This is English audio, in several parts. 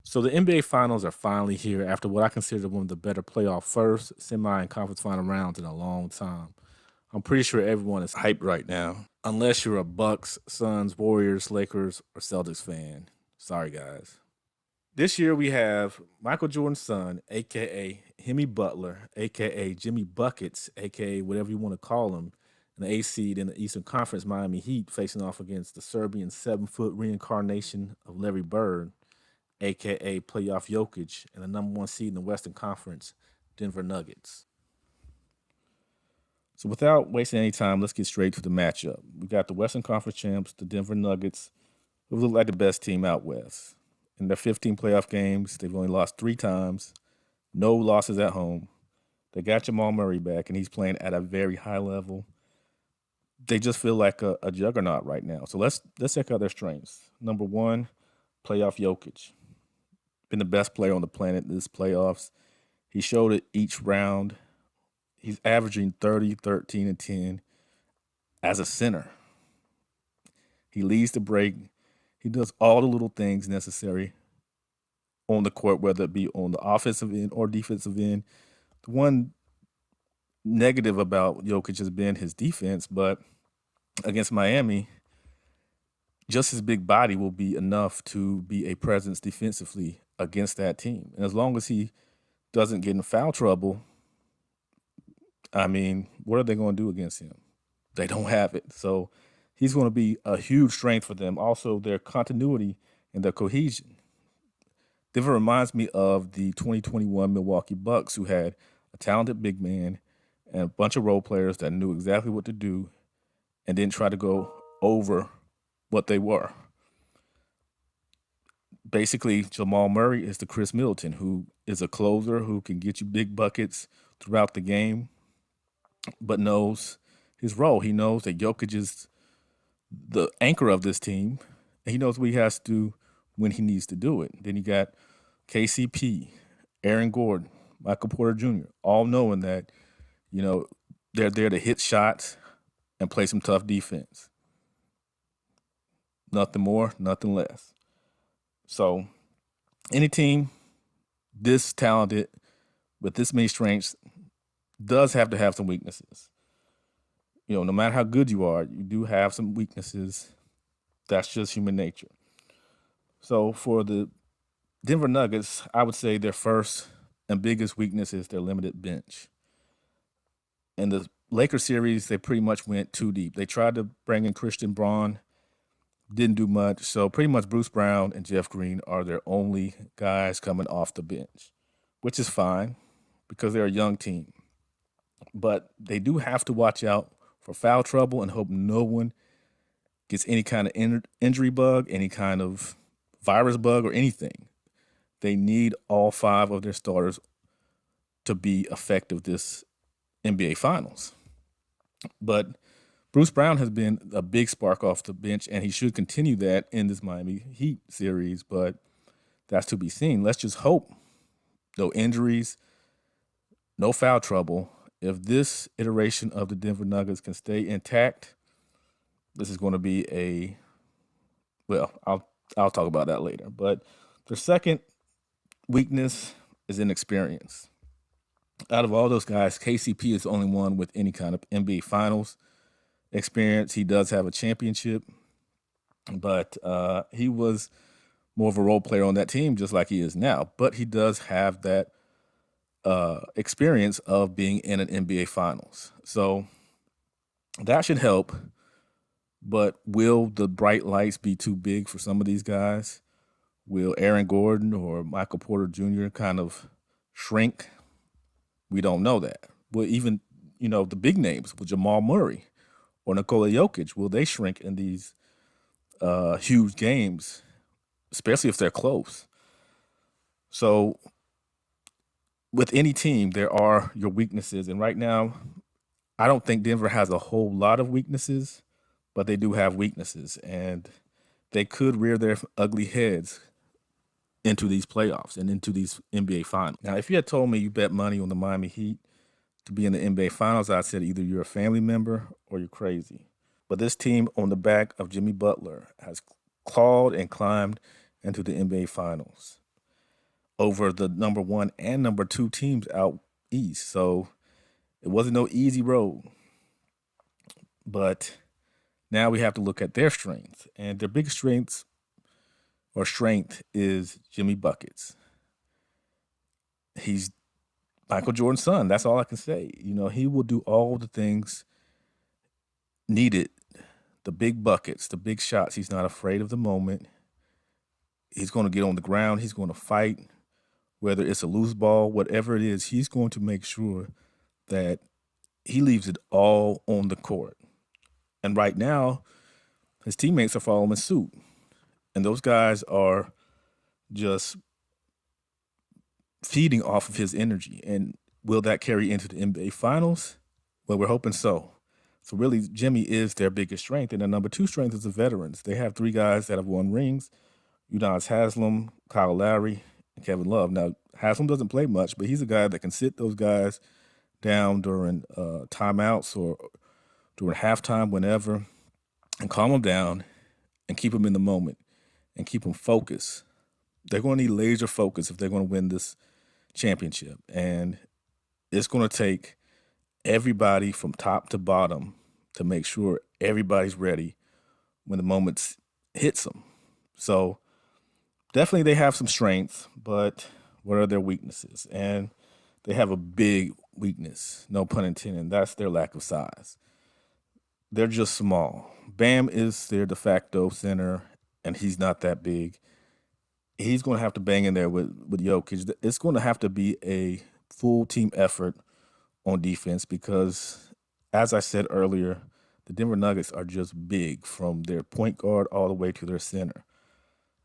So the NBA Finals are finally here after what I consider one of the better playoff first, semi, and conference final rounds in a long time. I'm pretty sure everyone is hyped right now, unless you're a Bucks, Suns, Warriors, Lakers, or Celtics fan. Sorry, guys. This year we have Michael Jordan's son, aka Jimmy Butler, aka Jimmy Buckets, aka whatever you want to call him, an A seed in the Eastern Conference Miami Heat facing off against the Serbian 7-foot reincarnation of Larry Bird, aka playoff Jokic, and the number one seed in the Western Conference, Denver Nuggets. So without wasting any time, let's get straight to the matchup. We got the Western Conference champs, the Denver Nuggets, who look like the best team out west. In their 15 playoff games, they've only lost 3 times, no losses at home. They got Jamal Murray back, and he's playing at a very high level. They just feel like a juggernaut right now. So let's check out their strengths. Number one, playoff Jokic. Been the best player on the planet in this playoffs. He showed it each round. He's averaging 30, 13, and 10 as a center. He leads the break. He does all the little things necessary on the court, whether it be on the offensive end or defensive end. The one negative about Jokic has been his defense, but against Miami, just his big body will be enough to be a presence defensively against that team. And as long as he doesn't get in foul trouble, I mean, what are they going to do against him? They don't have it. So he's going to be a huge strength for them. Also, their continuity and their cohesion. Denver reminds me of the 2021 Milwaukee Bucks, who had a talented big man and a bunch of role players that knew exactly what to do and didn't try to go over what they were. Basically, Jamal Murray is the Chris Middleton, who is a closer who can get you big buckets throughout the game, but knows his role. He knows that Jokic is the anchor of this team, and he knows what he has to do when he needs to do it. Then you got KCP, Aaron Gordon, Michael Porter Jr., all knowing that, they're there to hit shots and play some tough defense. Nothing more, nothing less. So any team this talented with this many strengths does have to have some weaknesses. No matter how good you are, you do have some weaknesses. That's just human nature. So for the Denver Nuggets, I would say their first and biggest weakness is their limited bench. In the Lakers series, they pretty much went too deep. They tried to bring in Christian Braun, didn't do much. So pretty much Bruce Brown and Jeff Green are their only guys coming off the bench, which is fine because they're a young team. But they do have to watch out for foul trouble and hope no one gets any kind of injury bug, any kind of virus bug or anything. They need all 5 of their starters to be effective this NBA Finals. But Bruce Brown has been a big spark off the bench, and he should continue that in this Miami Heat series, but that's to be seen. Let's just hope no injuries, no foul trouble. If this iteration of the Denver Nuggets can stay intact, this is going to be I'll talk about that later. But their second weakness is inexperience. Out of all those guys, KCP is the only one with any kind of NBA Finals experience. He does have a championship, but he was more of a role player on that team, just like he is now. But he does have that experience of being in an NBA Finals. So that should help. But will the bright lights be too big for some of these guys? Will Aaron Gordon or Michael Porter Jr. kind of shrink? We don't know that. Will even, the big names, will Jamal Murray or Nikola Jokic, will they shrink in these huge games, especially if they're close? So with any team, there are your weaknesses. And right now, I don't think Denver has a whole lot of weaknesses, but they do have weaknesses. And they could rear their ugly heads into these playoffs and into these NBA Finals. Now, if you had told me you bet money on the Miami Heat to be in the NBA Finals, I said either you're a family member or you're crazy. But this team on the back of Jimmy Butler has clawed and climbed into the NBA Finals. over the number 1 and number 2 teams out east. So it wasn't no easy road. But now we have to look at their strengths. And their biggest strength is Jimmy Buckets. He's Michael Jordan's son. That's all I can say. He will do all the things needed, the big buckets, the big shots. He's not afraid of the moment. He's going to get on the ground. He's going to fight, whether it's a loose ball, whatever it is. He's going to make sure that he leaves it all on the court. And right now, his teammates are following suit. And those guys are just feeding off of his energy. And will that carry into the NBA Finals? Well, we're hoping so. So really, Jimmy is their biggest strength. And the number 2 strength is the veterans. They have 3 guys that have won rings: Udonis Haslem, Kyle Lowry, and Kevin Love. Now, Haslem doesn't play much, but he's a guy that can sit those guys down during timeouts or during halftime, whenever, and calm them down and keep them in the moment and keep them focused. They're going to need laser focus if they're going to win this championship. And it's going to take everybody from top to bottom to make sure everybody's ready when the moment hits them. So definitely they have some strengths, but what are their weaknesses? And they have a big weakness, no pun intended, and that's their lack of size. They're just small. Bam is their de facto center, and he's not that big. He's going to have to bang in there with Jokic. It's going to have to be a full team effort on defense because, as I said earlier, the Denver Nuggets are just big from their point guard all the way to their center.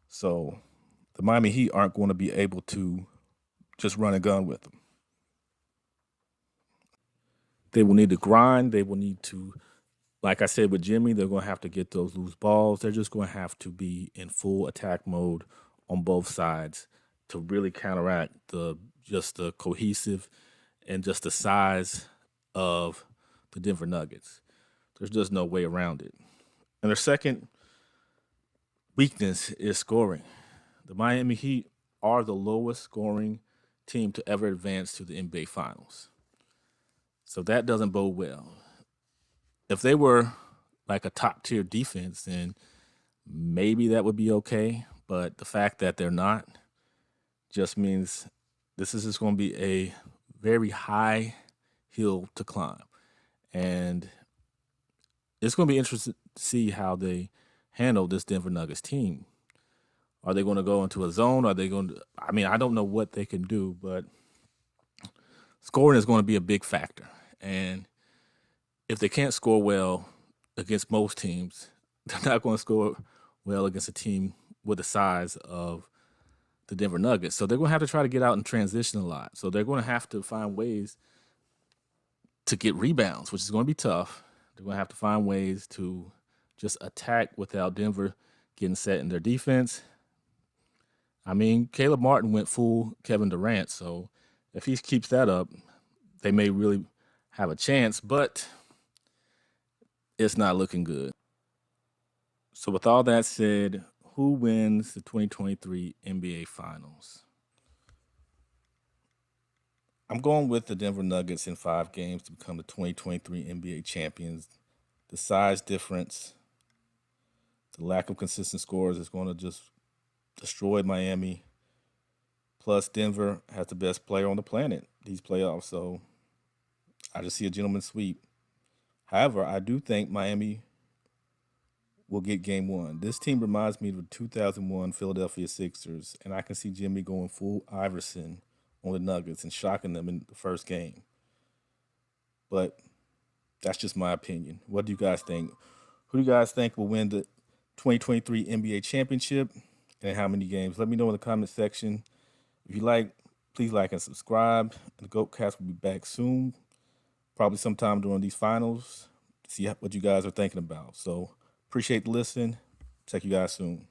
So the Miami Heat aren't going to be able to just run a gun with them. They will need to grind. They will need to, like I said with Jimmy, they're going to have to get those loose balls. They're just going to have to be in full attack mode on both sides to really counteract the cohesive and just the size of the Denver Nuggets. There's just no way around it. And their second weakness is scoring. The Miami Heat are the lowest scoring team to ever advance to the NBA Finals. So that doesn't bode well. If they were like a top tier defense, then maybe that would be okay. But the fact that they're not just means this is just going to be a very high hill to climb. And it's going to be interesting to see how they handle this Denver Nuggets team. Are they going to go into a zone? Are they going to, I don't know what they can do, but scoring is going to be a big factor. And if they can't score well against most teams, they're not going to score well against a team with the size of the Denver Nuggets. So they're going to have to try to get out and transition a lot. So they're going to have to find ways to get rebounds, which is going to be tough. They're going to have to find ways to just attack without Denver getting set in their defense. Caleb Martin went full Kevin Durant, so if he keeps that up, they may really have a chance, but it's not looking good. So with all that said, who wins the 2023 NBA Finals? I'm going with the Denver Nuggets in 5 games to become the 2023 NBA champions. The size difference, the lack of consistent scores is going to just destroy Miami. Plus, Denver has the best player on the planet these playoffs, so I just see a gentleman's sweep. However, I do think Miami will get game 1. This team reminds me of the 2001 Philadelphia Sixers, and I can see Jimmy going full Iverson on the Nuggets and shocking them in the first game. But that's just my opinion. What do you guys think? Who do you guys think will win the 2023 NBA championship and how many games? Let me know in the comment section. If you like, please like and subscribe. The GOATcast will be back soon, probably sometime during these finals, to see what you guys are thinking about. So appreciate the listen. Check you guys soon.